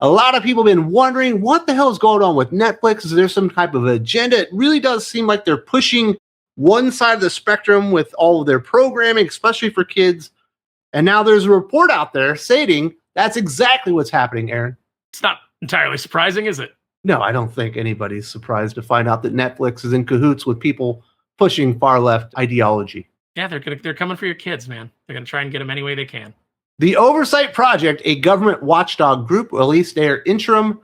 A lot of people have been wondering what the hell is going on with Netflix. Is there some type of agenda? It really does seem like they're pushing one side of the spectrum with all of their programming, especially for kids. And now there's a report out there stating that's exactly what's happening, Aaron. It's not entirely surprising, is it? No, I don't think anybody's surprised to find out that Netflix is in cahoots with people pushing far-left ideology. Yeah, they're coming for your kids, man. They're going to try and get them any way they can. The Oversight Project, a government watchdog group, released their interim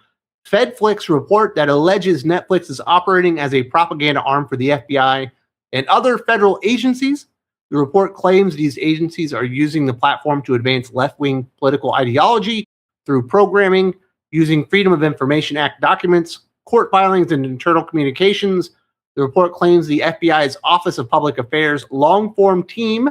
FedFlix report that alleges Netflix is operating as a propaganda arm for the FBI and other federal agencies. The report claims these agencies are using the platform to advance left-wing political ideology through programming, using Freedom of Information Act documents, court filings, and internal communications. The report claims the FBI's Office of Public Affairs long-form team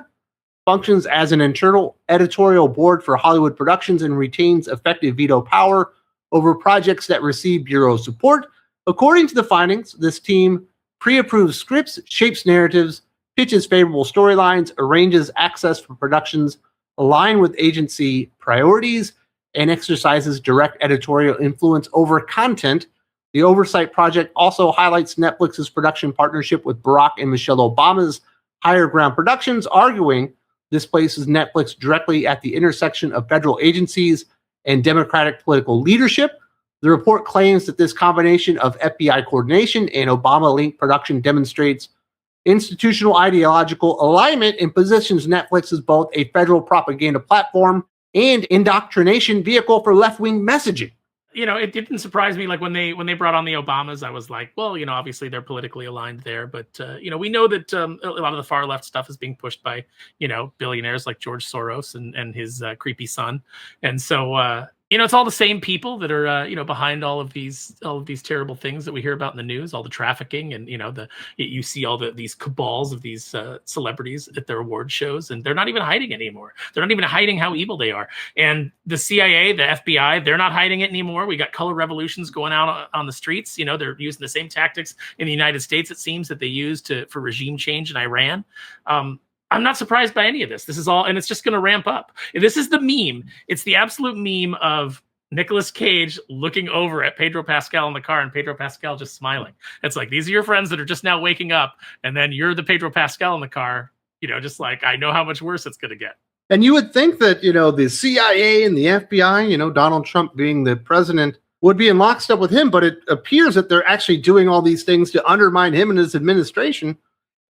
functions as an internal editorial board for Hollywood productions and retains effective veto power over projects that receive bureau support. According to the findings, this team pre-approves scripts, shapes narratives, pitches favorable storylines, arranges access for productions aligned with agency priorities, and exercises direct editorial influence over content. The Oversight Project also highlights Netflix's production partnership with Barack and Michelle Obama's Higher Ground Productions, arguing this places Netflix directly at the intersection of federal agencies and Democratic political leadership. The report claims that this combination of FBI coordination and Obama-linked production demonstrates institutional ideological alignment and positions Netflix as both a federal propaganda platform and indoctrination vehicle for left-wing messaging. You know, it didn't surprise me. Like when they brought on the Obamas, I was like, well, you know, obviously they're politically aligned there. But, you know, we know that a lot of the far left stuff is being pushed by, you know, billionaires like George Soros and his creepy son. And so, you know, it's all the same people that are, you know, behind all of these terrible things that we hear about in the news, all the trafficking, and, you know, you see all these cabals of these celebrities at their award shows, and they're not even hiding anymore. They're not even hiding how evil they are. And the CIA, the FBI, they're not hiding it anymore. We got color revolutions going out on the streets. You know, they're using the same tactics in the United States, it seems, that they used for regime change in Iran. I'm not surprised by any of this. This is all, and it's just going to ramp up. This is the meme. It's the absolute meme of Nicolas Cage looking over at Pedro Pascal in the car and Pedro Pascal just smiling. It's like, these are your friends that are just now waking up, and then you're the Pedro Pascal in the car, you know, just like, I know how much worse it's going to get. And you would think that, you know, the CIA and the FBI, you know, Donald Trump being the president, would be in lockstep with him, but it appears that they're actually doing all these things to undermine him and his administration,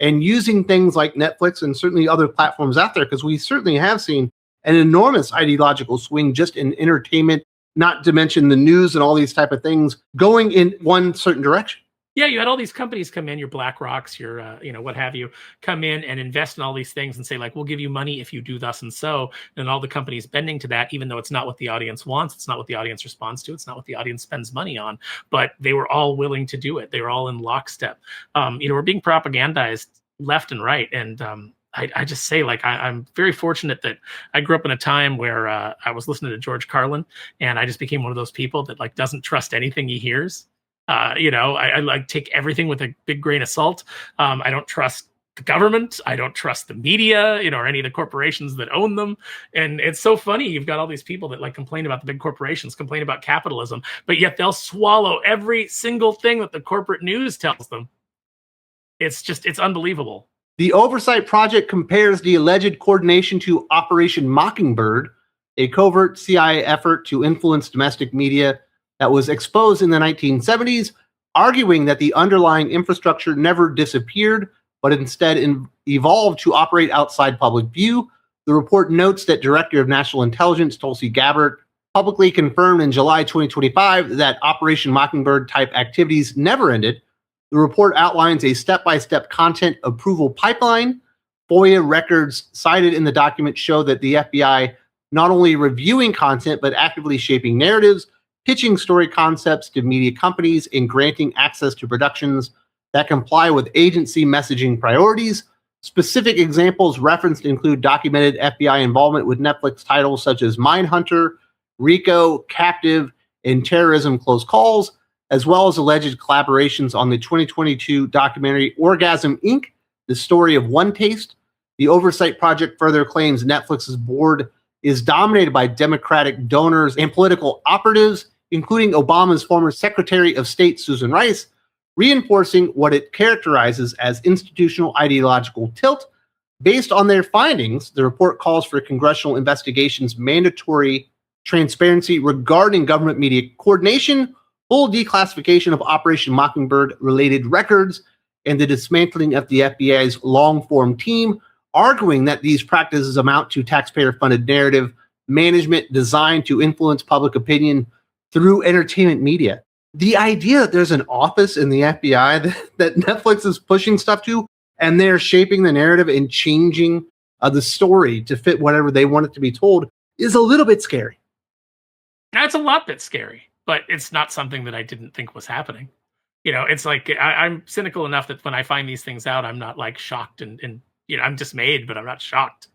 and using things like Netflix and certainly other platforms out there, because we certainly have seen an enormous ideological swing just in entertainment, not to mention the news and all these type of things going in one certain direction. Yeah, you had all these companies come in, your BlackRocks, your, you know, what have you, come in and invest in all these things and say, like, we'll give you money if you do thus and so. And all the companies bending to that, even though it's not what the audience wants. It's not what the audience responds to. It's not what the audience spends money on. But they were all willing to do it. They were all in lockstep. You know, we're being propagandized left and right. And I just say, like, I'm very fortunate that I grew up in a time where I was listening to George Carlin, and I just became one of those people that, like, doesn't trust anything he hears. You know, I like take everything with a big grain of salt. I don't trust the government. I don't trust the media, you know, or any of the corporations that own them. And it's so funny. You've got all these people that, like, complain about the big corporations, complain about capitalism, but yet they'll swallow every single thing that the corporate news tells them. It's unbelievable. The Oversight Project compares the alleged coordination to Operation Mockingbird, a covert CIA effort to influence domestic media that was exposed in the 1970s, arguing that the underlying infrastructure never disappeared, but instead evolved to operate outside public view. The report notes that Director of National Intelligence Tulsi Gabbard publicly confirmed in July 2025 that Operation Mockingbird-type activities never ended. The report outlines a step-by-step content approval pipeline. FOIA records cited in the document show that the FBI not only reviewing content, but actively shaping narratives, pitching story concepts to media companies, and granting access to productions that comply with agency messaging priorities. Specific examples referenced include documented FBI involvement with Netflix titles such as Mindhunter, Rico, Captive, and Terrorism Close Calls, as well as alleged collaborations on the 2022 documentary Orgasm Inc., the story of One Taste. The Oversight Project further claims Netflix's board is dominated by Democratic donors and political operatives, including Obama's former Secretary of State, Susan Rice, reinforcing what it characterizes as institutional ideological tilt. Based on their findings, the report calls for congressional investigations mandatory transparency regarding government media coordination, full declassification of Operation Mockingbird related records, and the dismantling of the FBI's long-form team, arguing that these practices amount to taxpayer-funded narrative management designed to influence public opinion through entertainment media. The idea that there's an office in the FBI that Netflix is pushing stuff to, and they're shaping the narrative and changing the story to fit whatever they want it to be told, is a little bit scary. That's a lot bit scary, but it's not something that I didn't think was happening. It's like I'm cynical enough that when I find these things out, I'm not like shocked and I'm dismayed, but I'm not shocked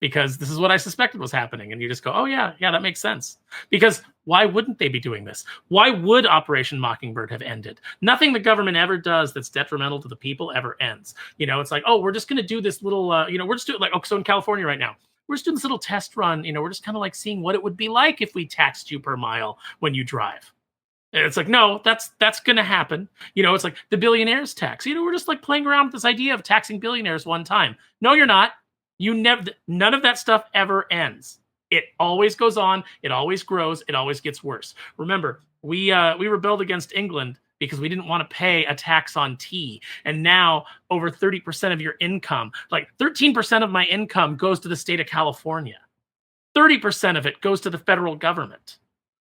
because this is what I suspected was happening. And you just go, oh yeah, that makes sense. Because why wouldn't they be doing this? Why would Operation Mockingbird have ended? Nothing the government ever does that's detrimental to the people ever ends. It's like, oh, we're just going to do this little, we're just doing so in California right now, we're just doing this little test run. We're just kind of like seeing what it would be like if we taxed you per mile when you drive. And it's like, no, that's going to happen. It's like the billionaires tax. We're just like playing around with this idea of taxing billionaires one time. No, you're not. None of that stuff ever ends. It always goes on. It always grows. It always gets worse. Remember, we rebelled against England because we didn't want to pay a tax on tea. And now over 30% of your income, like 13% of my income goes to the state of California. 30% of it goes to the federal government.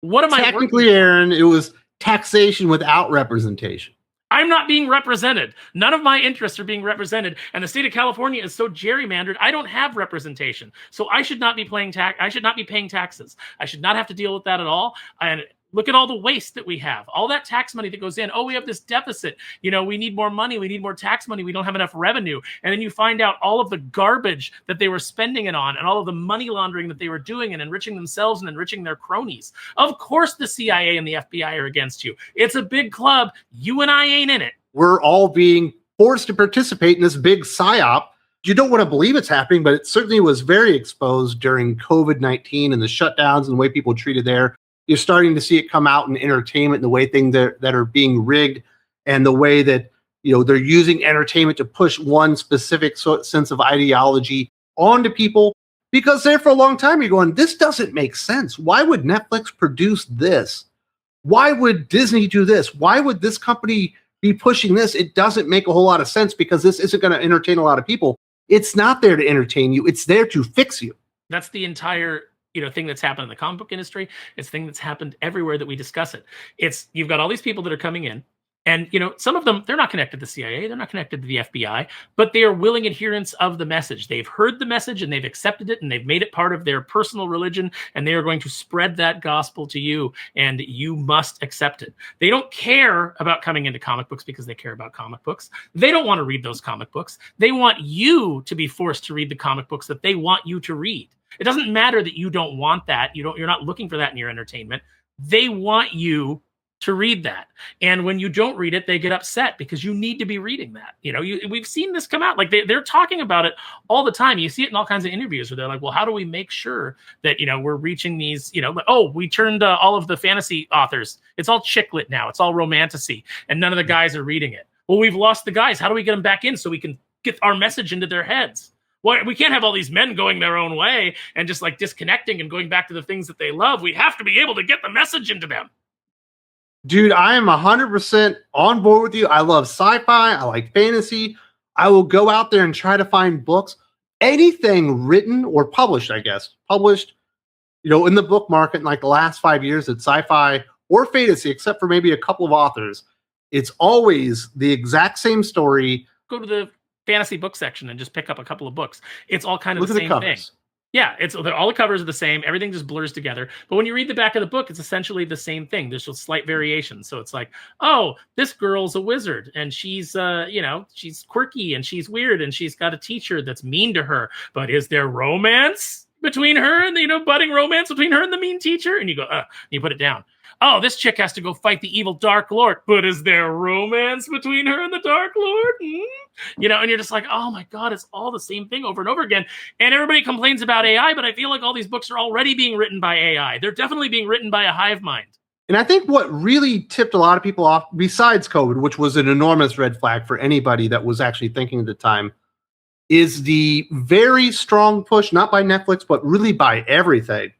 What am I Technically, Aaron, it was taxation without representation. I'm not being represented. None of my interests are being represented. And the state of California is so gerrymandered, I don't have representation. So I should not be paying taxes. I should not have to deal with that at all. And look at all the waste that we have. All that tax money that goes in. Oh, we have this deficit. We need more money. We need more tax money. We don't have enough revenue. And then you find out all of the garbage that they were spending it on and all of the money laundering that they were doing and enriching themselves and enriching their cronies. Of course, the CIA and the FBI are against you. It's a big club. You and I ain't in it. We're all being forced to participate in this big psyop. You don't want to believe it's happening, but it certainly was very exposed during COVID-19 and the shutdowns and the way people treated there. You're starting to see it come out in entertainment, and the way things that are being rigged, and the way that they're using entertainment to push one specific sense of ideology onto people. Because there for a long time you're going, this doesn't make sense. Why would Netflix produce this? Why would Disney do this? Why would this company be pushing this? It doesn't make a whole lot of sense because this isn't going to entertain a lot of people. It's not there to entertain you. It's there to fix you. That's the entire thing that's happened in the comic book industry. It's a thing that's happened everywhere that we discuss it. You've got all these people that are coming in, and some of them, they're not connected to the CIA, they're not connected to the FBI, but they are willing adherents of the message. They've heard the message and they've accepted it and they've made it part of their personal religion, and they are going to spread that gospel to you, and you must accept it. They don't care about coming into comic books because they care about comic books. They don't want to read those comic books. They want you to be forced to read the comic books that they want you to read. It doesn't matter that you don't want that. You're not looking for that in your entertainment. They want you to read that. And when you don't read it, they get upset because you need to be reading that. We've seen this come out. Like they're talking about it all the time. You see it in all kinds of interviews where they're like, well, how do we make sure that, we're reaching these, we turned all of the fantasy authors. It's all chick lit now. It's all romantasy. And none of the guys are reading it. Well, we've lost the guys. How do we get them back in so we can get our message into their heads? Well, we can't have all these men going their own way and just like disconnecting and going back to the things that they love. We have to be able to get the message into them. Dude, I am 100% on board with you. I love sci-fi. I like fantasy. I will go out there and try to find books. Anything written or published, published, in the book market in like the last 5 years, it's sci-fi or fantasy, except for maybe a couple of authors. It's always the exact same story. Go to the fantasy book section and just pick up a couple of books. It's all kind of the same thing. Yeah, all the covers are the same. Everything just blurs together. But when you read the back of the book, it's essentially the same thing. There's just slight variations. So it's like, oh, this girl's a wizard, and she's, she's quirky and she's weird, and she's got a teacher that's mean to her. But is there romance between her and budding romance between her and the mean teacher? And you go, you put it down. Oh, this chick has to go fight the evil Dark Lord. But is there romance between her and the Dark Lord? And you're just like, oh my God, it's all the same thing over and over again. And everybody complains about AI, but I feel like all these books are already being written by AI. They're definitely being written by a hive mind. And I think what really tipped a lot of people off, besides COVID, which was an enormous red flag for anybody that was actually thinking at the time, is the very strong push, not by Netflix, but really by everything,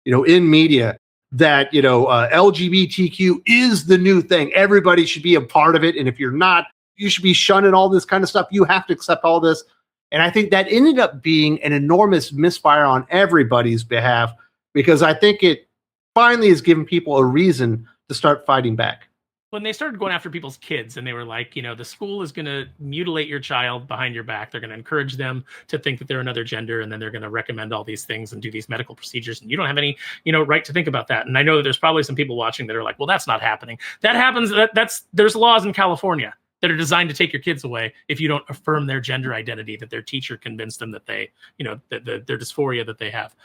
in media, that, LGBTQ is the new thing. Everybody should be a part of it. And if you're not, you should be shunning all this kind of stuff. You have to accept all this. And I think that ended up being an enormous misfire on everybody's behalf, because I think it finally has given people a reason to start fighting back. When they started going after people's kids and they were like, the school is going to mutilate your child behind your back. They're going to encourage them to think that they're another gender, and then they're going to recommend all these things and do these medical procedures. And you don't have any, right to think about that. And I know that there's probably some people watching that are like, well, that's not happening. That happens. There's laws in California that are designed to take your kids away if you don't affirm their gender identity, that their teacher convinced them that they, that their dysphoria that they have.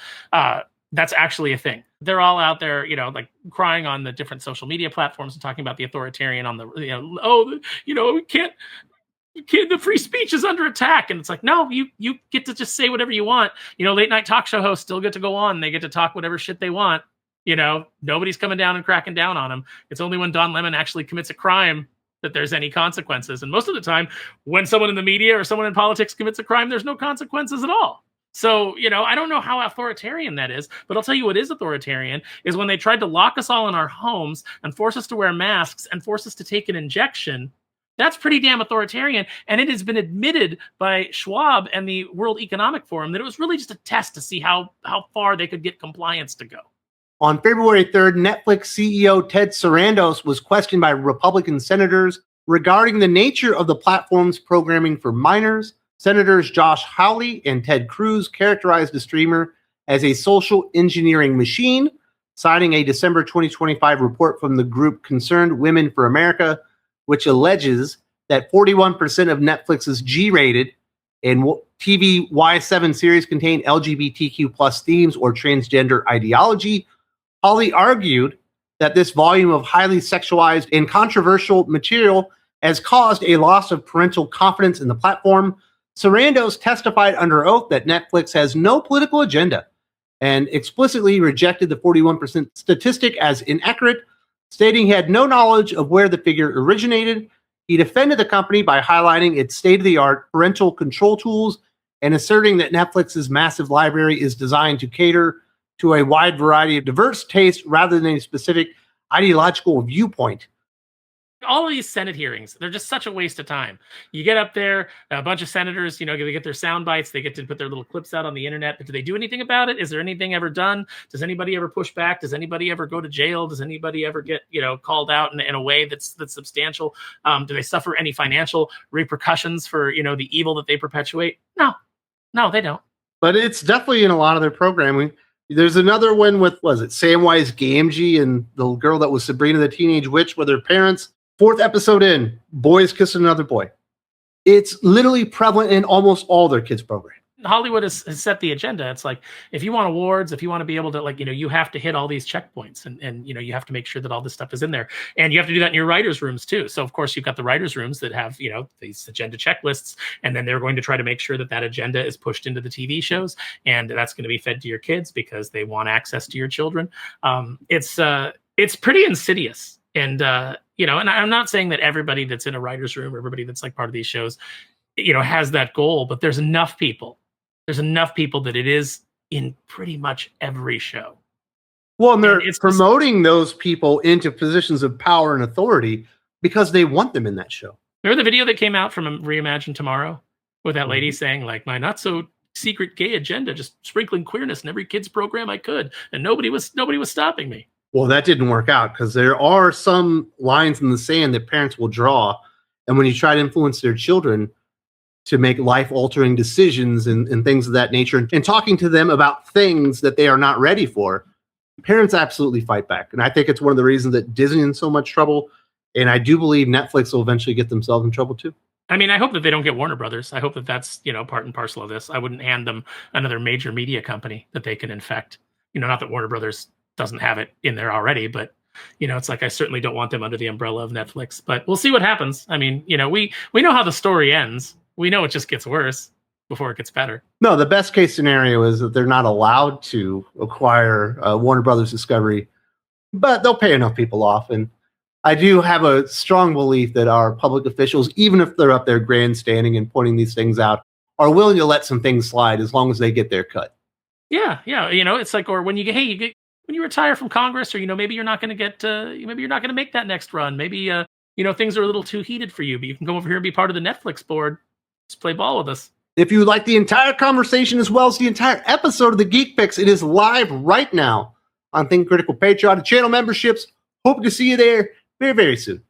That's actually a thing. They're all out there, like crying on the different social media platforms and talking about the authoritarian on the, we can't, the free speech is under attack. And it's like, no, you get to just say whatever you want. Late night talk show hosts still get to go on. They get to talk whatever shit they want. Nobody's coming down and cracking down on them. It's only when Don Lemon actually commits a crime that there's any consequences. And most of the time, when someone in the media or someone in politics commits a crime, there's no consequences at all. So, I don't know how authoritarian that is, but I'll tell you what is authoritarian is when they tried to lock us all in our homes and force us to wear masks and force us to take an injection. That's pretty damn authoritarian. And it has been admitted by Schwab and the World Economic Forum that it was really just a test to see how far they could get compliance to go. On February 3rd, Netflix CEO Ted Sarandos was questioned by Republican senators regarding the nature of the platform's programming for minors. Senators Josh Hawley and Ted Cruz characterized the streamer as a social engineering machine, citing a December 2025 report from the group Concerned Women for America, which alleges that 41% of Netflix's G-rated and TV Y7 series contain LGBTQ plus themes or transgender ideology. Hawley argued that this volume of highly sexualized and controversial material has caused a loss of parental confidence in the platform. Sarandos testified under oath that Netflix has no political agenda and explicitly rejected the 41% statistic as inaccurate, stating he had no knowledge of where the figure originated. He defended the company by highlighting its state-of-the-art parental control tools and asserting that Netflix's massive library is designed to cater to a wide variety of diverse tastes rather than a specific ideological viewpoint. All of these Senate hearings, they're just such a waste of time. You get up there, a bunch of senators, they get their sound bites, they get to put their little clips out on the internet, but do they do anything about it? Is there anything ever done? Does anybody ever push back? Does anybody ever go to jail? Does anybody ever get, called out in a way that's substantial? Do they suffer any financial repercussions for, the evil that they perpetuate? No, they don't. But it's definitely in a lot of their programming. There's another one with, Samwise Gamgee and the girl that was Sabrina the Teenage Witch with her parents. 4th episode in, boys kissing another boy. It's literally prevalent in almost all their kids' programs. Hollywood has set the agenda. It's like, if you want awards, if you want to be able to, you have to hit all these checkpoints and you have to make sure that all this stuff is in there. And you have to do that in your writers' rooms too. So of course you've got the writers' rooms that have, these agenda checklists, and then they're going to try to make sure that that agenda is pushed into the TV shows. And that's going to be fed to your kids because they want access to your children. It's pretty insidious. And, and I'm not saying that everybody that's in a writer's room or everybody that's like part of these shows, has that goal, but there's enough people that it is in pretty much every show. Well, and they're promoting those people into positions of power and authority because they want them in that show. Remember the video that came out from Reimagine Tomorrow with that lady saying, like, my not so secret gay agenda, just sprinkling queerness in every kid's program I could, and nobody was stopping me. Well, that didn't work out because there are some lines in the sand that parents will draw. And when you try to influence their children to make life-altering decisions and things of that nature, and talking to them about things that they are not ready for, parents absolutely fight back. And I think it's one of the reasons that Disney is in so much trouble. And I do believe Netflix will eventually get themselves in trouble too. I mean, I hope that they don't get Warner Brothers. I hope that that's, part and parcel of this. I wouldn't hand them another major media company that they can infect. Not that Warner Brothers doesn't have it in there already, but it's like I certainly don't want them under the umbrella of Netflix. But we'll see what happens. I mean, we know how the story ends. We know it just gets worse before it gets better. No, the best case scenario is that they're not allowed to acquire Warner Brothers Discovery but they'll pay enough people off. And I do have a strong belief that our public officials, even if they're up there grandstanding and pointing these things out, are willing to let some things slide as long as they get their cut. Yeah, yeah. It's like, or when you get, when you retire from Congress, or maybe you're not going to get, maybe you're not going to make that next run. Maybe things are a little too heated for you, but you can come over here and be part of the Netflix board. Just play ball with us. If you like the entire conversation as well as the entire episode of the Geek Picks, it is live right now on Think Critical Patreon and channel memberships. Hope to see you there very, very soon.